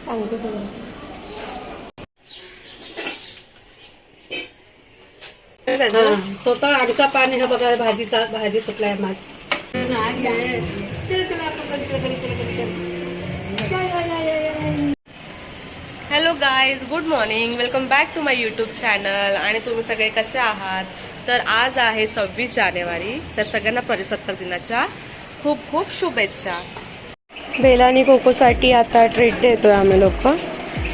सांगते तुला. स्वतः आमचा पाणी हे बघा, भाजी सुटलाय माझ. Hello guys, good morning, welcome back to my YouTube channel. आणि तुम्ही सगळे कसे आहात? तर आज आहे 26 जानेवारी. तर सगळ्यांना प्रजासत्ताक दिनाच्या खूप खूप शुभेच्छा. बेला आणि कोकोसाठी आता ट्रीट देतोय आम्ही लोक.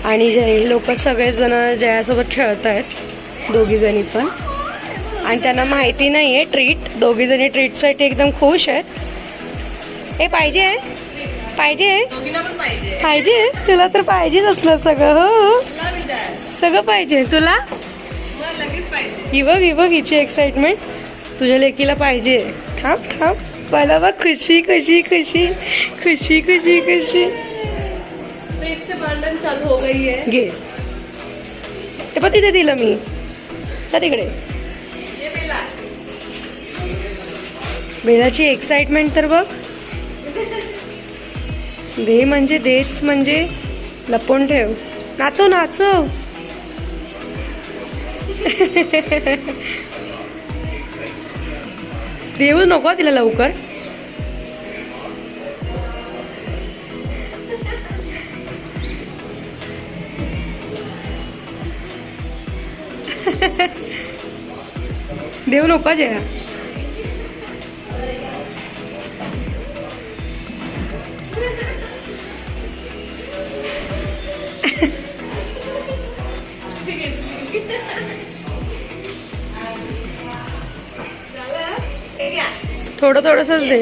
आणि हे लोक सगळेजण जयासोबत खेळत आहेत, दोघी जणी पण. आणि त्यांना माहिती नाहीये ट्रीट. दोघी जणी ट्रीटसाठी एकदम खुश आहेत. हे पाहिजे पाहिजे पाहिजे तुला, तर पाहिजेच असलं सगळं. हो सगळं पाहिजे तुला. ही बघ हिची एक्साइटमेंट. तुझ्या लेकीला पाहिजे. थांब थांब, मला बघ खुशी खुशी खुशी खुशी खुशी खुशी. भांडण चालू हो गई है. घे ते पण तिथे दिलं मी. का तिकडे बेलाची एक्साइटमेंट तर बघ. दे म्हणजे देच, म्हणजे लपवून ठेव. नाचव नाचव. देऊ नको तिला लवकर. देऊ नको जया. थोडं थोडंसच दे.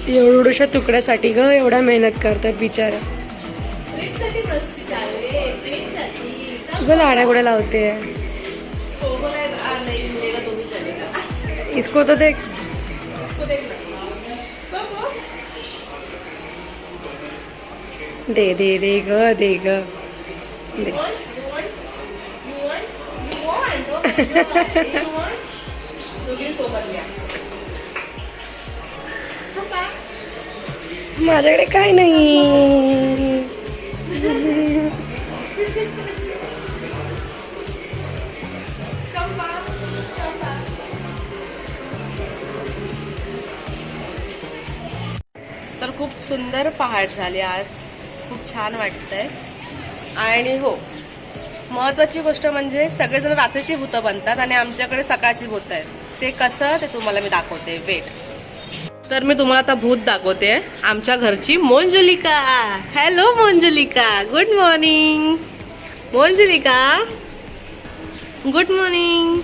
एवढ्याशा तुकड्यासाठी ग एवढा मेहनत करतात बिचारा. ग लाड्यागुड्या लावते. इसको तो देख. दे दे दे ग दे ग दे. माझ्याकडे काय नाही. तर खूप सुंदर पहाट झाली आज. खूप छान वाटतंय. आणि हो, महत्वाची गोष्ट म्हणजे सगळेजण रात्रीची भूतं बनतात आणि आमच्याकडे सकाळची भूत आहेत. ते कसं ते तुम्हाला मी दाखवते. वेट. तर मी तुम्हाला आता भूत दाखवते. आमच्या घरची Monjulika. Hello Monjulika, good morning. Monjulika good morning.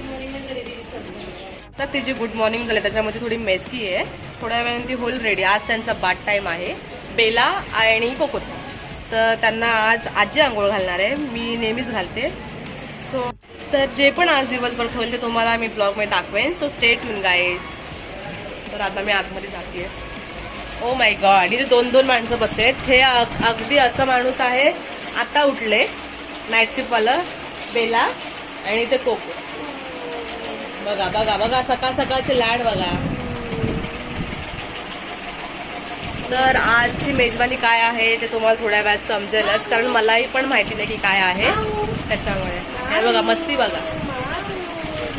तर तिची गुड मॉर्निंग झाली, त्याच्यामध्ये थोडी मेसी आहे. थोड्या वेळाने ती होईल रेडी. आज त्यांचा बाथ टाइम आहे, बेला आणि कोकोचा. तर त्यांना आज आजी आंघोळ घालणार आहे. मी नेहमीच घालते. सो तर जे पण आज दिवसभर होईल ते तुम्हाला मी ब्लॉग मध्ये दाखवेन. So stay tune guys. तर आता मी आतमध्ये जाते. ओ माय गॉड, इथे 2-2 माणसं बसलेत. हे अगदी असं माणूस आहे, आता उठले, नाईट शिफ्टवालं, बेला आणि ते कोको. बघा बघा बघा, सकाळ सकाळचे लाड बघा. तर आजची मेजबानी काय आहे ते तुम्हाला थोड्या वेळात समजेलच, कारण मलाही पण माहिती नाही की काय आहे त्याच्यामुळे. हे बघा मस्ती बघा.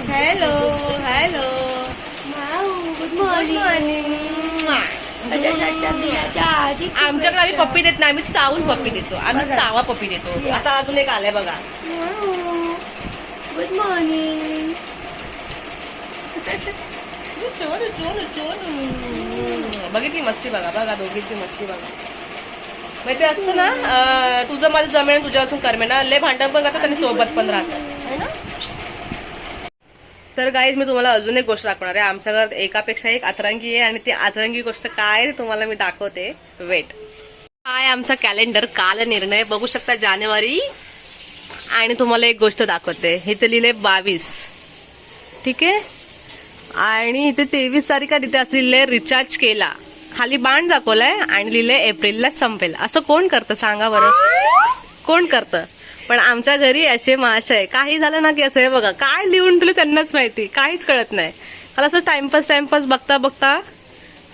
Hello hello good morning. आमच्याकडे आम्ही पप्पी देत नाही, आम्ही चावून पप्पी देतो. आम्ही चावा पप्पी देतो. आता अजून एक आलंय बघा. Good morning. बघितली मस्ती बघा. बघा दोघींची मस्ती बघा. माहिती असतं ना, तुझं मला जमेन, तुझ्या असून करमे ना. लय भांडण पण करतात आणि सोबत पण राहतात, है ना. तर गाईज मी तुम्हाला अजून एक गोष्ट दाखवणार आहे. आमच्या घरात एकापेक्षा एक अतरंगी आहे आणि ती अतरंगी गोष्ट काय ते तुम्हाला मी दाखवते. वेट. काय आमचा कॅलेंडर काल निर्णय बघू शकता, जानेवारी. आणि तुम्हाला एक गोष्ट दाखवते. इथे लिहिले 22, ठीक आहे. आणि इथे 23 तारीख आहे. तिथे असं लिहिलंय रिचार्ज केला. खाली बाण दाखवलाय आणि लिहिलंय एप्रिलला संपेल. असं कोण करतं सांगा बरं? कोण करतं? पण आमच्या घरी असे माश आहे, काही झालं ना की असं आहे बघा, काय लिहून ठेवलं त्यांनाच माहिती, काहीच कळत नाही. मला असं टाइमपास बघता बघता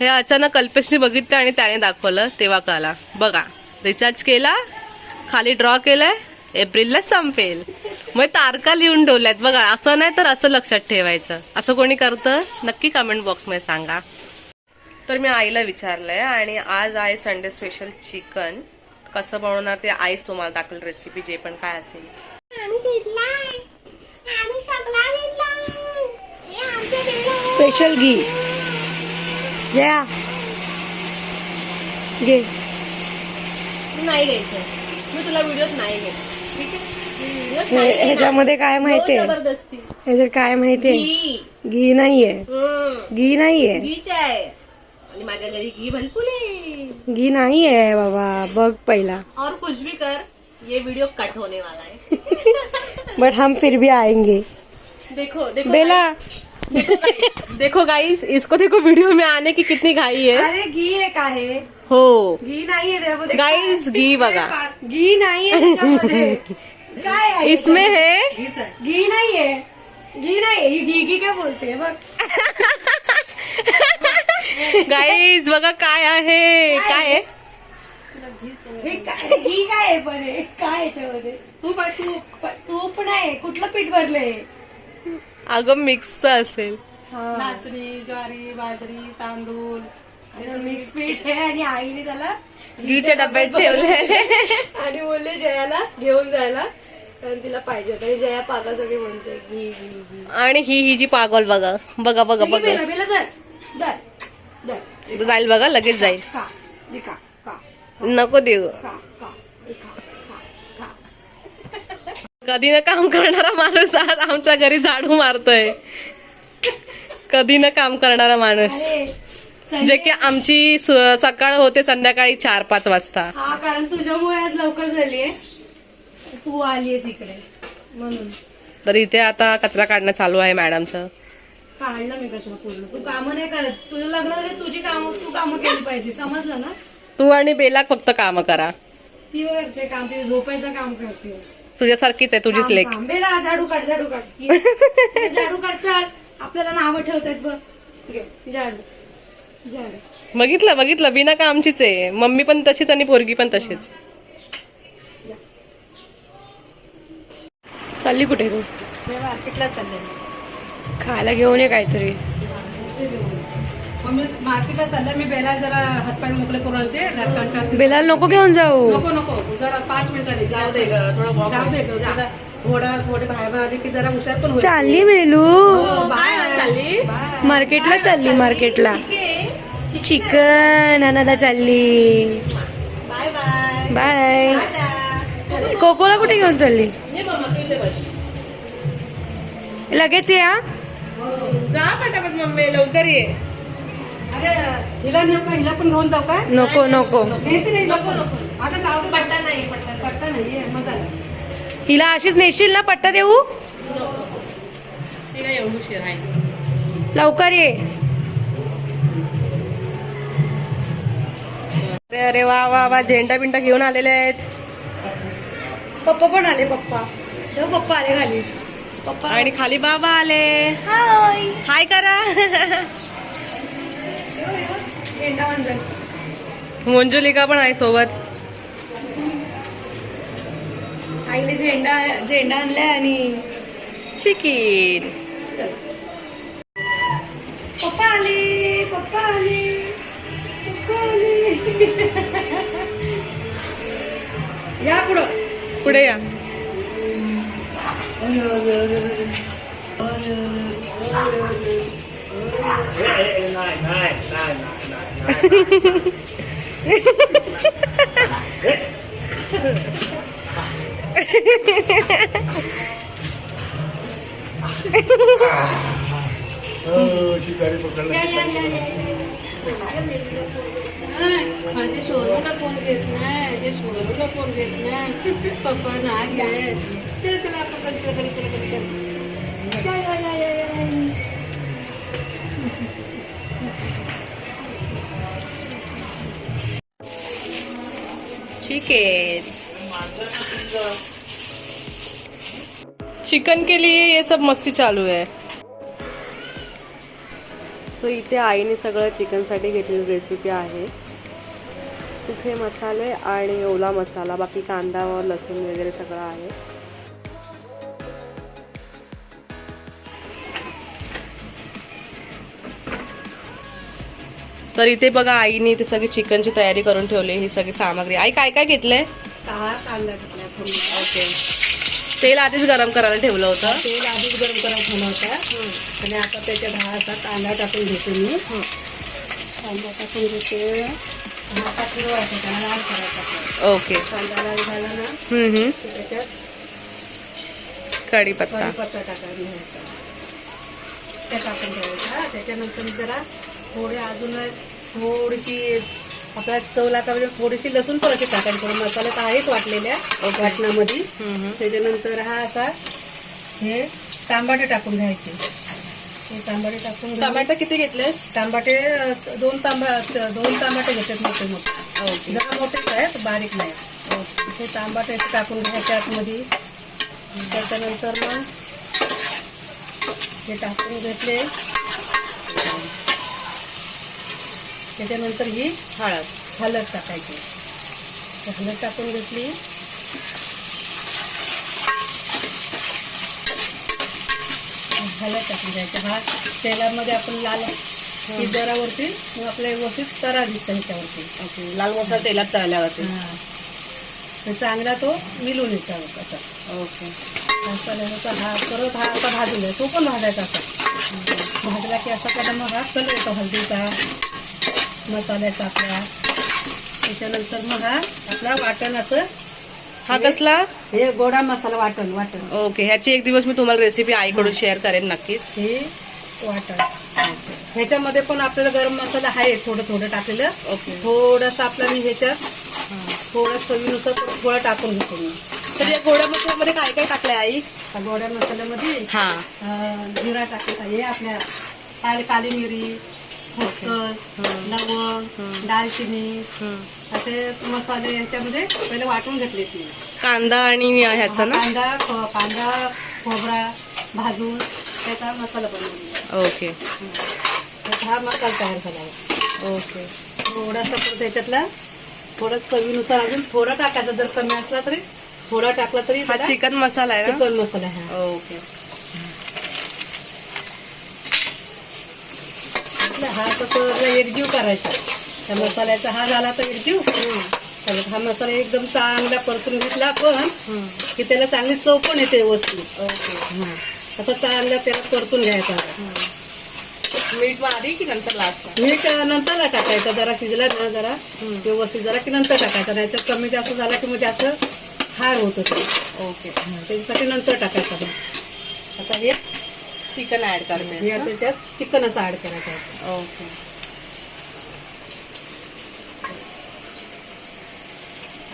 हे अचानक कल्पेशने बघितलं आणि त्याने दाखवलं, तेव्हा कळला. बघा, रिचार्ज केला, खाली ड्रॉ केलंय, एप्रिलला संपेल. मग तारखा लिहून ठेवल्यात बघा. असं नाही तर असं लक्षात ठेवायचं. असं कोणी करतं नक्की कमेंट बॉक्समध्ये सांगा. तर मी आईला विचारलंय आणि आज आहे संडे स्पेशल चिकन. कसं बनवणार ते आईच तुम्हाला दाखवेल रेसिपी, जे पण काय असेल. स्पेशल घी जया घे. नाही घ्यायचं, मी तुला व्हिडिओत नाही घेत, ठीक आहे? ह्याच्यामध्ये काय माहितीये, जबरदस्ती ह्याच्यात काय माहितीये? घी नाहीये, घी नाहीये, घीच आहे आणि माझ्या घरी घी भरपूर आहे. घी नाहीये बाबा, बघ पहिला. और कुछ भी कर, ये वीडियो कट होने वाला है. बट हम फिर भी आएंगे. देखो देखो बेला देखो गाइस, इसको देखो वीडियो में आने की कितनी घाई है. अरे घी एक आहे, हो घी नाहीये त्यामध्ये. गाइस, घी बघा, घी नाहीये त्याच्यामध्ये. काय आहे? इसमें है घी नाहीये, घी नाही. ही घी काय बोलते बघ. गाइस बघा काय आहे, काय आहे. हे काय घी काय आहे पण हे काय याच्यामध्ये? तूप नाही, कुठलं पीठ भरलंय? अगं मिक्स असेल. नाचणी, ज्वारी, बाजरी, तांदूळ, मिक्स पीठ आहे आणि आईने त्याला घीच्या डब्यात ठेवले आणि बोलले जयाला घेऊन जायला, कारण तिला पाहिजे होतं. आणि जया पागासाठी म्हणते घी घी घी. आणि ही जी पागल बघा बघा बघा बघा, बेला बेला धर धर धर. जाईल बघा, लगेच जाईल. खा हे खा खा नको देऊ. खा खा हे खा खा खा. कधी ना काम करणारा माणूस आज आमच्या घरी झाडू मारतोय. कधी ना काम करणारा माणूस, अरे जे की आमची सकाळ होते संध्याकाळी 4-5 वाजता. हा, कारण तुझ्यामुळे आज लवकर झालीये, तू आलीयस इकडे म्हणून. तर इथे आता कचरा काढणं चालू आहे मॅडमचं. काढलं मी कचरा पूर्ण. तू कामं नाही करत, तुझं लग्न झालं, तुझी कामं तू कामं केली पाहिजे, समजलं ना? तू आणि बेला फक्त काम करा. ती करते काम, ती झोपायचं काम करते. तुझ्यासारखीच आहे तुझीच लेक. बेला झाडू काढ झाडू काढ. ये. झाडू काढ, चाल. आपल्याला नावं ठेवतात बघ. घे, झाडू झाडू. बघितलं बघितलं, बिना का आमचीच आहे. मम्मी पण तशीच आणि पोरगी पण तशीच. चालली कुठे तू? मार्केटला चालले. खायला घेऊन ये काहीतरी. मम्मी मार्केटला चालले, मी बेला जरा हातपाय मोकळे करून आणते. घरकाम बेलाला नको घेऊन जाऊ. नको नको, जरा 5 मिनिटांनी जाऊ दे ग, जाऊ दे ग, जरा थोडे बाहेर आले की जरा हुशार पण होईल. चालली बेलू, बाय चालली मार्केटला चालली, मार्केटला चिकन आणायला चालली. Bye bye. बाय. कोकोला कुठे घेऊन चालली? लगेच या. जा पटापट मम्मी, लवकर ये. अरे हिला नेऊ का? हिला पण घेऊन जाऊ का? नको नको, नेते नाही, नको नको. आता जाऊ दे. पट्टा नाही, पट्टा नाहीये, मग झालं. हिला अशीच नेशील ना? पट्टा देऊ? ती काय एवढी उशीर आहे. लवकर ये. अरे अरे वा वा वा, झेंडा बिंडा घेऊन आलेले आहेत. पप्पा पण आले. पप्पा पप्पा आले खाली. पप्पा आणि खाली बाबा आले. हाय करा. झेंडा वंदन. मंजुलिका पण आहे सोबत. आईने झेंडा आणलाय आणि चिकन. चल. पप्पा आले. पप्पा आले. पप्पा आले. या पुढं. पुढे या. शिकारी पकडला. माझे शोरूला कोण घेत नाही, जे शोरूला कोण घेत नाही. पप्पा नाही घेत. त्याला आपण चिकन. चिकन के लिए ये सब मस्ती चालू है. सो इथे आईने सगळं चिकनसाठी घेतलेली रेसिपी आहे. सुखे मसाले आणि ओला मसाला, बाकी कांदा व लसूण वगैरे सगळं आहे. तर इथे बघा आईने ते सगळी चिकनची तयारी करून ठेवली. ही सगळी सामग्री. आई काय काय घेतलंय? कांदा घेतला पूर्ण. ओके. तेल आधीच गरम करायला ठेवलं होतं. तेल आधीच गरम करायला ठेवला होता आणि आता त्याच्यात हा असा कांदा टाकून घेते मी. कांदा टाकून घेते. आता फिरवायचा, त्याला लाल करायचा. ओके. कांदा लाल झाला ना हम्म. की त्याच्यात कढीपत्ता. कढीपत्ता टाकायला घ्यायचा. ते टाकून ठेवायचा. त्याच्यानंतर जरा थोडीशी आपल्या चव लागावी थोडीशी लसूण थोडीशी टाकायची. थोडं मसाले तर आहेच वाटलेल्या वाटणामध्ये. त्याच्यानंतर हा असा हे टमाटे टाकून घ्यायचे. हे टमाटे टाकून टमाटर किती घेतलेस? टमाटे दोन टमाटे घेतात मोठे मोठे. जरा मोठेच आहेत, बारीक नाही. हे टमाटे टाकून घ्यायचे आतमध्ये. त्याच्यानंतर मग हे टाकून घेतले. त्याच्यानंतर ही हळद टाकायची. हळद टाकून घेतली. हळद टाकून घ्यायची. हा तेलामध्ये आपण लाल जरावरती मग आपल्या व्यवस्थित तरा दिसतं ह्याच्यावरती. ओके. लाल मसाला तेलात तळल्यावरती. तर चांगला तो मिळून येतो असा. ओके. हा परत हा असा भाजून तो पण भाजायचा असा. भाजला की असा त्याला मग हा कलर येतो हळदीचा, मसाल्याचा आपला. त्याच्यानंतर मग हा आपला वाटण असं. हा कसला? हे गोडा मसाला वाटण. ओके. ह्याची एक दिवस मी तुम्हाला रेसिपी आईकडून शेअर करेन नक्कीच. हे वाटण. ह्याच्यामध्ये पण आपल्याला गरम मसाला आहे थोडं थोडं टाकलेलं. ओके. थोडंसं आपलं मी ह्याच्यात थोडं चवीनुसार थोडं टाकून घेतो मी. तर या गोड्या मसाल्यामध्ये काय काय टाकलंय आई? गोड्या मसाल्यामध्ये हा. जिरा टाकायचा. हे आपल्या काली मिरी, खसखस, लवंग, दालचिनी असे मसाले ह्याच्यामध्ये पहिले वाटून घेतले. कांदा आणि ह्याचा ना. कांदा खोबरा भाजून त्याचा मसाला बनवला. ओके. हा मसाला तयार झाला आहे. ओके. थोडासा पण त्याच्यातला थोडं चवीनुसार अजून थोडं टाकायचं. जर कमी असला तरी थोडा टाकला तरी. हा चिकन मसाला आहे ना? चिकन मसाला आहे. ओके. हा कसं एकजीव करायचा त्या मसाल्याचा. हा झाला तर एकजीव. हा मसाला एकदम चांगला परतून घेतला आपण की त्याला चांगली चव पण येते व्यवस्थित. ओके. असं चांगला त्याला परतून घ्यायचा. मीठ आधी की नंतर लास्ट? मीठ नंतरला टाकायचं. जरा शिजला ना जरा व्यवस्थित जरा की नंतर टाकायचं. नाहीतर कमी जास्त झाला की म्हणजे असं हार होत होतं. ओके. त्याच्यासाठी नंतर टाकायचं. आता हे चिकन ऍड करते. त्याच्यात चिकन असं ऍड करायचं आहे. ओके.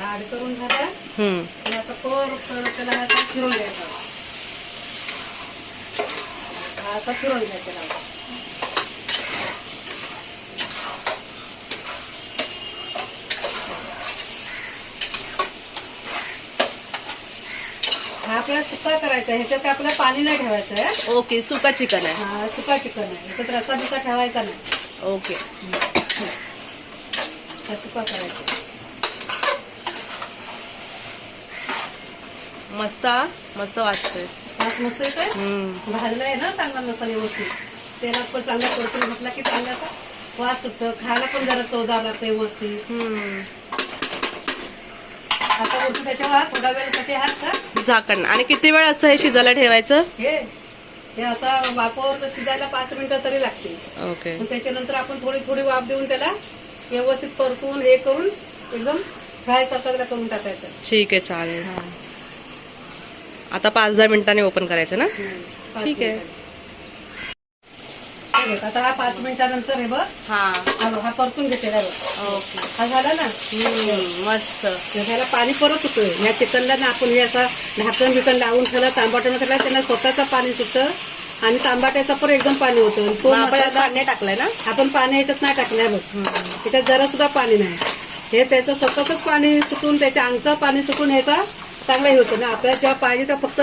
ऍड करून झाला आणि आता परत त्याला असं फिरून घ्यायचं. असं फिरून घ्यायचं. हा आपल्याला सुका करायचा. ह्याच्यात आपल्याला पाणी नाही ठेवायचं आहे. ओके. सुका चिकन आहे. हा सुका चिकन आहे. ह्याच्यात रसा बिसा ठेवायचा नाही. ओके. हा सुका करायचा. मस्त मस्त वाटतंय. वास मस्त येतोय. भाजलाय ना चांगला मसाला व्यवस्थित. तेलात पण चांगला परतून घेतला की चांगला असा वास सुटतो. खायला पण जरा चवदार लागतं व्यवस्थित. आता वरती त्याच्यावर थोडा वेळसाठी हात झाकण. आणि किती वेळ असं हे शिजायला ठेवायचं? हे असा वाफावर शिजायला 5 मिनिटं तरी लागते. ओके. त्याच्यानंतर आपण थोडी थोडी वाफ देऊन त्याला व्यवस्थित परतून हे करून एकदम फ्राय सारखं करून टाकायचं. ठीक आहे. चालेल. आता 5-10 मिनिटांनी ओपन करायचं ना? ठीक आहे. आता हा 5 मिनिटानंतर हे बघ हा परतून घेतलेला ओके. हा झाला ना. मस्त. ह्याला पाणी परत सुटतोय. ह्या चिकनला ना आपण हे असं ढाकण बिकण लावून ठेवलं तांबाट्यानं ठेवला त्यांना स्वतःचं पाणी सुटतं आणि तांबाट्याचं पण एकदम पाणी होतं. तो मसाला पाणी टाकलाय ना आपण पाणी ह्याच्यात नाही टाकलंय बघ. त्याच्यात जरा सुद्धा पाणी नाही. हे त्याचं स्वतःच पाणी सुटून त्याच्या अंगचं पाणी सुटून ह्याचा चांगला हे होतं ना. आपल्याला जेव्हा पाहिजे तर फक्त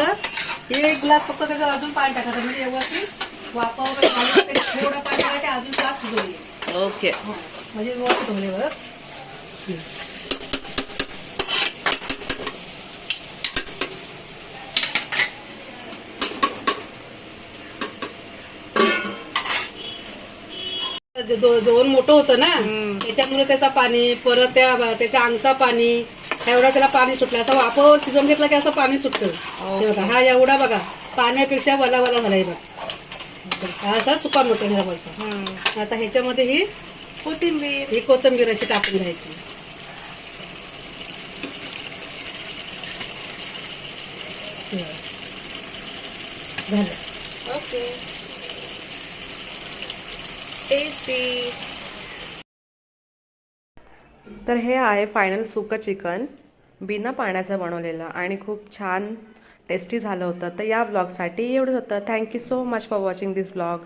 एक ग्लास फक्त त्याच्यात अजून पाणी टाकायचं म्हणजे व्यवस्थित वाफा वगैरे घालून ते थोडं पाणी टाकायचं अजून साफ शिजवली ओके म्हणजे व्यवस्थित होणे बघ. दोन मोठं होतं ना त्याच्यामुळे त्याचा पाणी परत त्याच्या अंगचा पाणी एवढा त्याला पाणी सुटलं असं वाफावर शिजवून घेतलं की असं पाणी सुटतं हे बघा हा एवढा बघा पाण्यापेक्षा वला वला झालाय बघ हा असा सुका मोठा झाला बोलतो. आता ह्याच्यामध्ये ही कोथिंबीर अशी टाकून घ्यायची. झालं ओके टेस्टी. तर हे आहे फायनल सुकं चिकन बिना पाण्याचं बनवलेलं आणि खूप छान टेस्टी झालं होतं. तर या व्लॉगसाठी एवढंच होतं. Thank you so much for watching this vlog.